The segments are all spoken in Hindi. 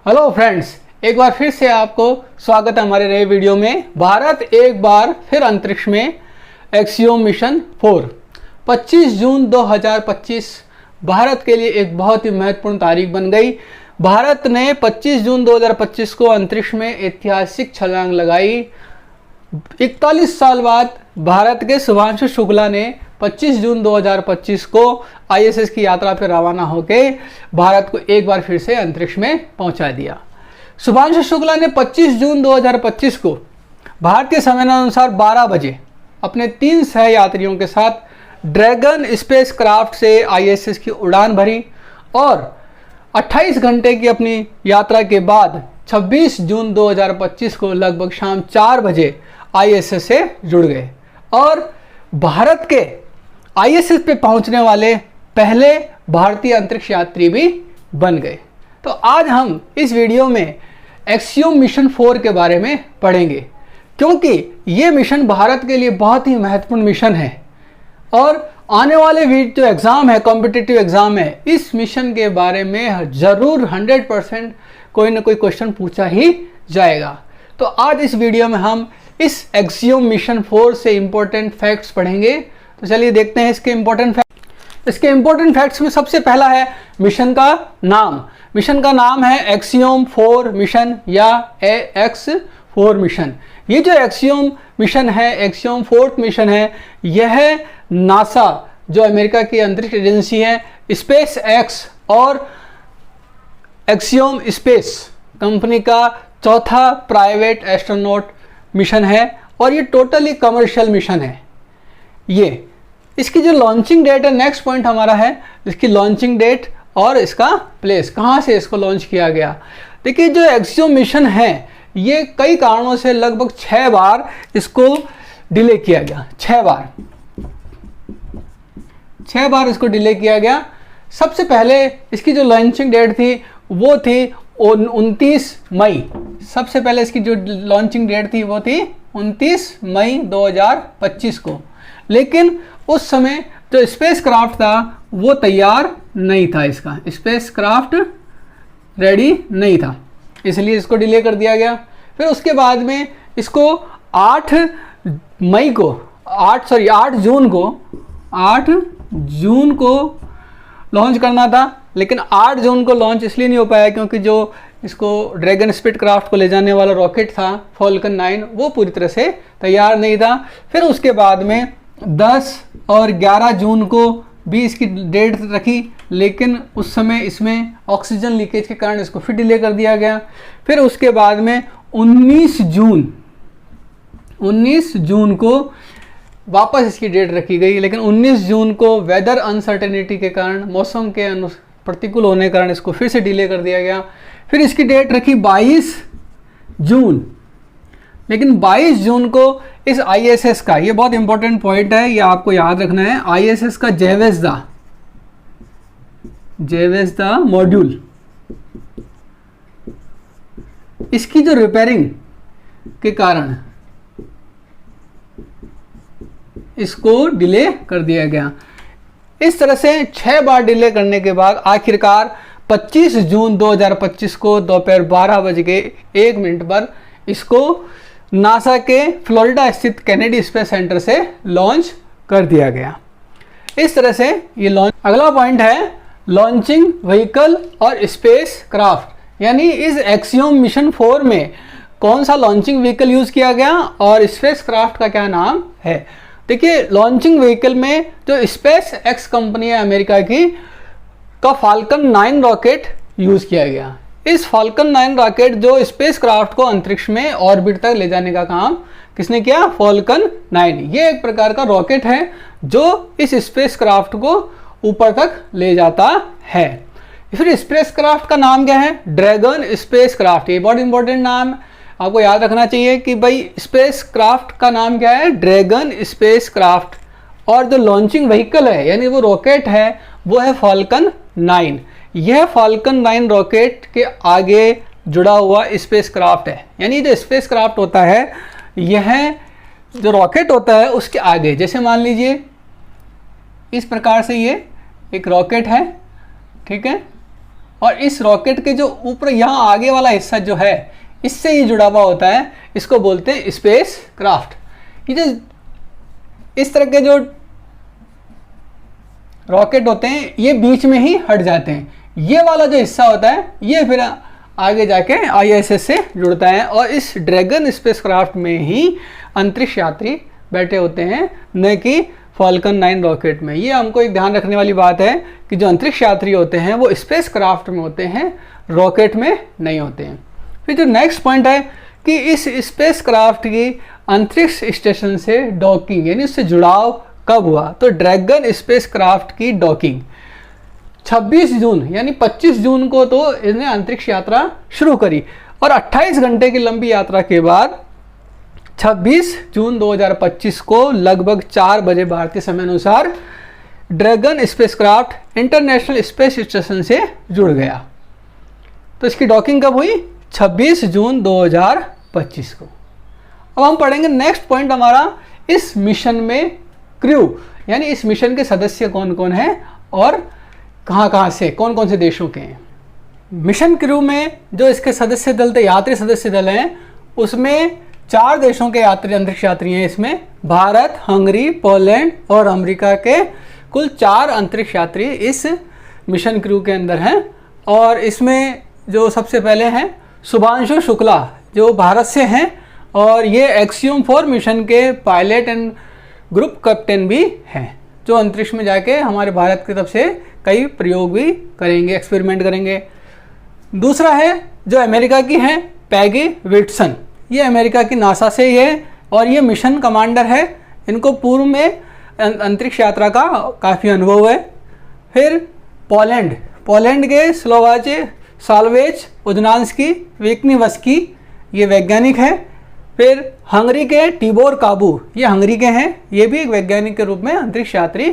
हेलो फ्रेंड्स, एक बार फिर से आपको स्वागत है हमारे नए वीडियो में। भारत एक बार फिर अंतरिक्ष में एक्सियोम मिशन 4। 25 जून 2025 भारत के लिए एक बहुत ही महत्वपूर्ण तारीख बन गई। भारत ने 25 जून 2025 को अंतरिक्ष में ऐतिहासिक छलांग लगाई। 41 साल बाद भारत के शुभांशु शुक्ला ने 25 जून 2025 को आईएसएस की यात्रा पर रवाना होकर भारत को एक बार फिर से अंतरिक्ष में पहुंचा दिया। शुभांशु शुक्ला ने 25 जून 2025 को भारतीय समयानुसार 12 बजे अपने 3 सहयात्रियों के साथ ड्रैगन स्पेस क्राफ्ट से आईएसएस की उड़ान भरी और 28 घंटे की अपनी यात्रा के बाद 26 जून 2025 को लगभग शाम 4 बजे आईएसएस से जुड़ गए और भारत के आईएसएस पे पहुंचने वाले पहले भारतीय अंतरिक्ष यात्री भी बन गए। तो आज हम इस वीडियो में एक्सियोम मिशन 4 के बारे में पढ़ेंगे, क्योंकि ये मिशन भारत के लिए बहुत ही महत्वपूर्ण मिशन है और आने वाले जो एग्ज़ाम है, कॉम्पिटिटिव एग्ज़ाम है, इस मिशन के बारे में ज़रूर 100% कोई ना कोई क्वेश्चन पूछा ही जाएगा। तो आज इस वीडियो में हम इस एक्सियोम मिशन 4 से इम्पोर्टेंट फैक्ट्स पढ़ेंगे। तो चलिए देखते हैं इसके इम्पोर्टेंट फैक्ट्स। इसके इम्पोर्टेंट फैक्ट्स में सबसे पहला है मिशन का नाम। मिशन का नाम है एक्सियोम 4 मिशन या AX4 मिशन। ये जो एक्सियोम मिशन है, एक्सियोम 4 मिशन है, यह नासा जो अमेरिका की अंतरिक्ष एजेंसी है, स्पेस एक्स और एक्सियोम स्पेस कंपनी का चौथा प्राइवेट एस्ट्रोनॉट मिशन है और ये टोटली कमर्शियल मिशन है। ये इसकी जो लॉन्चिंग डेट है, नेक्स्ट पॉइंट हमारा है इसकी लॉन्चिंग डेट और इसका प्लेस, कहाँ से इसको लॉन्च किया गया। देखिए, जो एक्सियोम मिशन है ये कई कारणों से लगभग 6 बार इसको डिले किया गया। 6 बार इसको डिले किया गया। सबसे पहले इसकी जो लॉन्चिंग डेट थी वो थी 29 मई। सबसे पहले इसकी जो लॉन्चिंग डेट थी वो थी 29 मई 2025 को, लेकिन उस समय जो स्पेस क्राफ्ट था वो तैयार नहीं था, इसका स्पेस क्राफ्ट रेडी नहीं था, इसलिए इसको डिले कर दिया गया। फिर उसके बाद में इसको 8 जून को लॉन्च करना था, लेकिन 8 जून को लॉन्च इसलिए नहीं हो पाया क्योंकि जो इसको ड्रैगन स्पीड क्राफ्ट को ले जाने वाला रॉकेट था फॉल्कन 9 वो पूरी तरह से तैयार नहीं था। फिर उसके बाद में 10 और 11 जून को भी इसकी डेट रखी, लेकिन उस समय इसमें ऑक्सीजन लीकेज के कारण इसको फिर डिले कर दिया गया। फिर उसके बाद में 19 जून को वापस इसकी डेट रखी गई, लेकिन 19 जून को वेदर अनसर्टेनिटी के कारण, मौसम के प्रतिकूल होने के कारण इसको फिर से डिले कर दिया गया। फिर इसकी डेट रखी 22 जून, लेकिन 22 जून को इस आईएसएस का, ये बहुत इंपॉर्टेंट पॉइंट है, ये आपको याद रखना है, आईएसएस का जेवेस्दा मॉड्यूल, इसकी जो रिपेयरिंग के कारण इसको डिले कर दिया गया। इस तरह से 6 बार डिले करने के बाद आखिरकार 25 जून 2025 को दोपहर 12:01 पर इसको नासा के फ्लोरिडा स्थित केनेडी स्पेस सेंटर से लॉन्च कर दिया गया। इस तरह से ये लॉन्च। अगला पॉइंट है लॉन्चिंग व्हीकल और स्पेस क्राफ्ट, यानी इस एक्सियोम मिशन 4 में कौन सा लॉन्चिंग व्हीकल यूज किया गया और स्पेस क्राफ्ट का क्या नाम है। देखिए, लॉन्चिंग व्हीकल में जो स्पेस एक्स कंपनी है अमेरिका की का फाल्कन 9 रॉकेट यूज किया गया। इस फाल्कन 9 रॉकेट जो स्पेस क्राफ्ट को अंतरिक्ष में ऑर्बिट तक ले जाने का काम किसने किया? फाल्कन 9। ये एक प्रकार का रॉकेट है जो इस स्पेस क्राफ्ट को ऊपर तक ले जाता है। फिर स्पेस क्राफ्ट का नाम क्या है? Dragon space craft. ये बहुत इंपॉर्टेंट नाम है, आपको याद रखना चाहिए कि भाई स्पेस क्राफ्ट का नाम क्या है? Dragon space craft. और जो लॉन्चिंग व्हीकल है यानी वो रॉकेट है वो है फाल्कन 9। यह फाल्कन 9 रॉकेट के आगे जुड़ा हुआ स्पेस क्राफ्ट है। यानी जो स्पेस क्राफ्ट होता है यह जो रॉकेट होता है उसके आगे, जैसे मान लीजिए इस प्रकार से ये एक रॉकेट है, ठीक है, और इस रॉकेट के जो ऊपर यहाँ आगे वाला हिस्सा जो है इससे ही जुड़ा हुआ होता है, इसको बोलते हैं स्पेस क्राफ्ट। ये जो इस तरह के जो रॉकेट होते हैं ये बीच में ही हट जाते हैं, ये वाला जो हिस्सा होता है ये फिर आगे जाके ISS से जुड़ता है और इस ड्रैगन स्पेसक्राफ्ट में ही अंतरिक्ष यात्री बैठे होते हैं, न कि फाल्कन 9 रॉकेट में। ये हमको एक ध्यान रखने वाली बात है कि जो अंतरिक्ष यात्री होते हैं वो स्पेसक्राफ्ट में होते हैं, रॉकेट में नहीं होते हैं। फिर जो नेक्स्ट पॉइंट है कि इस स्पेसक्राफ्ट की अंतरिक्ष स्टेशन से डॉकिंग यानी उससे जुड़ाव कब हुआ, तो ड्रैगन स्पेसक्राफ्ट की डॉकिंग 26 जून यानी 25 जून को तो इसने अंतरिक्ष यात्रा शुरू करी और 28 घंटे की लंबी यात्रा के बाद 26 जून 2025 को लगभग 4 बजे भारतीय समय अनुसार dragon spacecraft international space station से जुड़ गया। तो इसकी डॉकिंग कब हुई? 26 जून 2025 को। अब हम पढ़ेंगे नेक्स्ट पॉइंट हमारा, इस मिशन में क्रू यानी इस मिशन के सदस्य कौन कौन हैं और कहाँ से, कौन कौन से देशों के हैं। मिशन क्रू में जो इसके सदस्य दल थे, यात्री सदस्य दल हैं, उसमें 4 देशों के यात्री अंतरिक्ष यात्री हैं। इसमें भारत, हंगरी, पोलैंड और अमेरिका के कुल 4 अंतरिक्ष यात्री इस मिशन क्रू के अंदर हैं। और इसमें जो सबसे पहले हैं शुभांशु शुक्ला जो भारत से हैं और ये एक्सियोम 4 मिशन के पायलट एंड ग्रुप कैप्टन भी हैं, जो अंतरिक्ष में जाके हमारे भारत की तरफ से कई प्रयोग भी करेंगे, एक्सपेरिमेंट करेंगे। दूसरा है जो अमेरिका की हैं पैगी विटसन, ये अमेरिका की नासा से ही है और ये मिशन कमांडर है, इनको पूर्व में अंतरिक्ष यात्रा का काफ़ी अनुभव है। फिर पोलैंड के स्लोवाचे साल्वेज उजनान्स्की विक्निवस्की, ये वैज्ञानिक हैं। फिर हंगरी के टिबोर काबू, ये हंगरी के हैं, ये भी एक वैज्ञानिक के रूप में अंतरिक्ष यात्री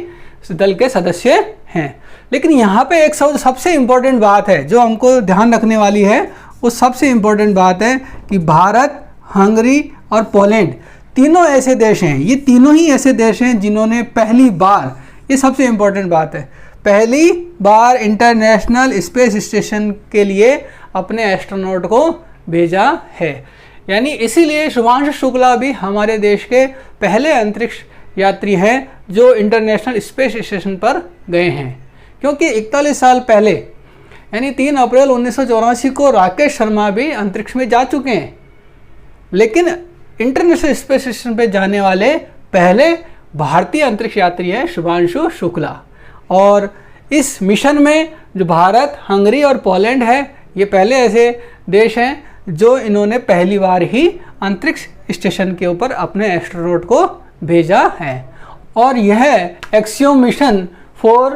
दल के सदस्य हैं। लेकिन यहाँ पे एक सबसे इम्पोर्टेंट बात है जो हमको ध्यान रखने वाली है, वो सबसे इम्पोर्टेंट बात है कि भारत, हंगरी और पोलैंड तीनों ऐसे देश हैं, ये तीनों ही ऐसे देश हैं जिन्होंने पहली बार, ये सबसे इम्पोर्टेंट बात है, पहली बार इंटरनेशनल स्पेस स्टेशन के लिए अपने एस्ट्रोनॉट को भेजा है। यानी इसीलिए शुभांशु शुक्ला भी हमारे देश के पहले अंतरिक्ष यात्री हैं जो इंटरनेशनल स्पेस स्टेशन पर गए हैं, क्योंकि 41 साल पहले यानी 3 अप्रैल 1984 को राकेश शर्मा भी अंतरिक्ष में जा चुके हैं। लेकिन इंटरनेशनल स्पेस स्टेशन पर जाने वाले पहले भारतीय अंतरिक्ष यात्री हैं शुभांशु शुक्ला। और इस मिशन में जो भारत, हंगरी और पोलैंड है, ये पहले ऐसे देश हैं जो इन्होंने पहली बार ही अंतरिक्ष स्टेशन के ऊपर अपने एस्ट्रोनॉट को भेजा है। और यह एक्सियोम मिशन 4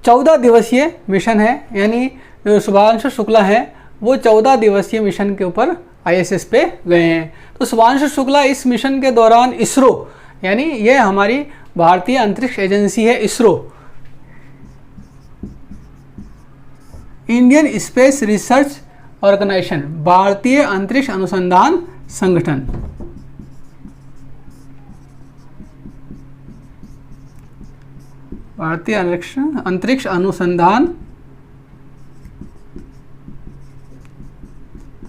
14 दिवसीय मिशन है, यानी जो शुभांशु शुक्ला है वो 14 दिवसीय मिशन के ऊपर ISS पे गए हैं। तो शुभांशु शुक्ला इस मिशन के दौरान इसरो, यानी ये हमारी भारतीय अंतरिक्ष एजेंसी है ISRO, Indian space research organisation, भारतीय अंतरिक्ष अनुसंधान संगठन, भारतीय अंतरिक्ष अनुसंधान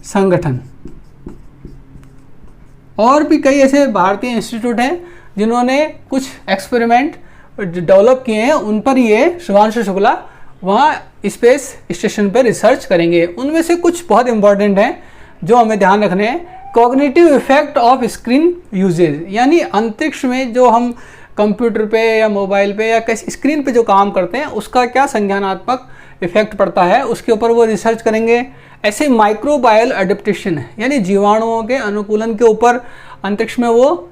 संगठन, और भी कई ऐसे भारतीय इंस्टीट्यूट हैं जिन्होंने कुछ एक्सपेरिमेंट डेवलप किए हैं, उन पर ये शुभांशु शुक्ला वहाँ स्पेस स्टेशन पर रिसर्च करेंगे। उनमें से कुछ बहुत इंपॉर्टेंट हैं जो हमें ध्यान रखने हैं। Cognitive effect of screen uses, यानी अंतरिक्ष में जो हम कंप्यूटर पे या मोबाइल पे या किसी स्क्रीन पे जो काम करते हैं उसका क्या संज्ञानात्मक इफेक्ट पड़ता है, उसके ऊपर वो रिसर्च करेंगे। ऐसे माइक्रोबायल एडेप्टेशन, यानी जीवाणुओं के अनुकूलन के ऊपर अंतरिक्ष में वो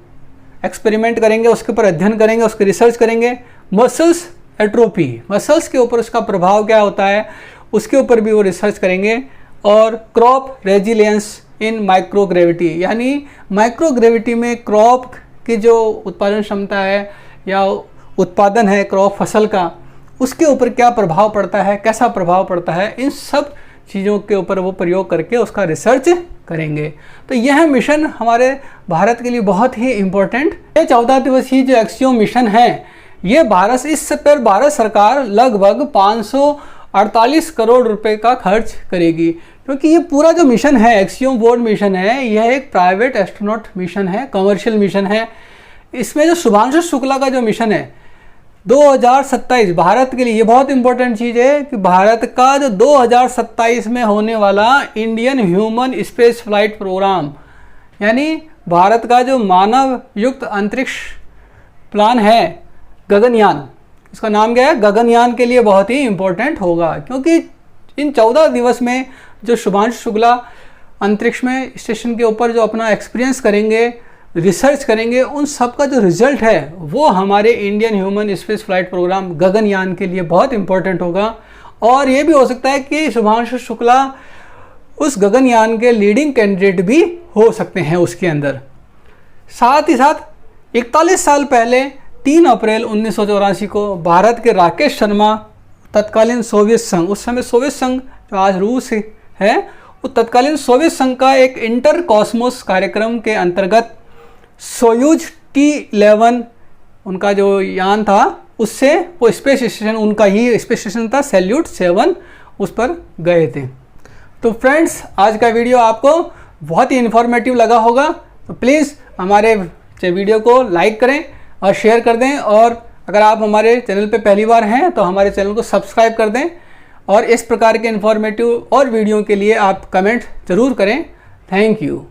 एक्सपेरिमेंट करेंगे, उसके ऊपर अध्ययन करेंगे, उसकी रिसर्च करेंगे। मसल्स एट्रोफी, मसल्स के ऊपर उसका प्रभाव क्या होता है उसके ऊपर भी वो रिसर्च करेंगे। और क्रॉप रेजिलियंस इन माइक्रोग्रेविटी, यानी माइक्रोग्रेविटी में क्रॉप की जो उत्पादन क्षमता है या उत्पादन है क्रॉप फसल का, उसके ऊपर क्या प्रभाव पड़ता है, कैसा प्रभाव पड़ता है, इन सब चीज़ों के ऊपर वो प्रयोग करके उसका रिसर्च करेंगे। तो यह मिशन हमारे भारत के लिए बहुत ही इम्पोर्टेंट, ये 14 दिवसीय जो एक्सियोम मिशन है ये भारत, इस पर भारत सरकार लगभग 500 48 करोड़ रुपए का खर्च करेगी, क्योंकि ये पूरा जो मिशन है, एक्सियोम बोर्ड मिशन है, यह एक प्राइवेट एस्ट्रोनॉट मिशन है, कमर्शियल मिशन है। इसमें जो शुभांशु शुक्ला का जो मिशन है 2027 भारत के लिए, ये बहुत इंपॉर्टेंट चीज़ है कि भारत का जो 2027 में होने वाला Indian human space flight programme, यानी भारत का जो मानव युक्त अंतरिक्ष प्लान है गगनयान, इसका नाम क्या है, गगनयान, के लिए बहुत ही इम्पोर्टेंट होगा। क्योंकि इन 14 दिवस में जो शुभांशु शुक्ला अंतरिक्ष में स्टेशन के ऊपर जो अपना एक्सपीरियंस करेंगे, रिसर्च करेंगे, उन सब का जो रिजल्ट है वो हमारे Indian human space flight programme Gaganyaan के लिए बहुत इंपॉर्टेंट होगा। और ये भी हो सकता है कि शुभांशु शुक्ला उस गगनयान के लीडिंग कैंडिडेट भी हो सकते हैं उसके अंदर। साथ ही साथ 41 साल पहले 3 अप्रैल 1984 को भारत के राकेश शर्मा तत्कालीन सोवियत संघ, उस समय सोवियत संघ जो आज रूस है, वो तत्कालीन सोवियत संघ का एक इंटर कॉस्मोस कार्यक्रम के अंतर्गत सोयूज T11 उनका जो यान था, उससे वो स्पेस स्टेशन, उनका ही स्पेस स्टेशन था सैल्यूट 7, उस पर गए थे। तो फ्रेंड्स, आज का वीडियो आपको बहुत ही इन्फॉर्मेटिव लगा होगा, तो प्लीज़ हमारे वीडियो को लाइक करें और शेयर कर दें, और अगर आप हमारे चैनल पे पहली बार हैं तो हमारे चैनल को सब्सक्राइब कर दें, और इस प्रकार के इन्फॉर्मेटिव और वीडियो के लिए आप कमेंट ज़रूर करें। Thank you.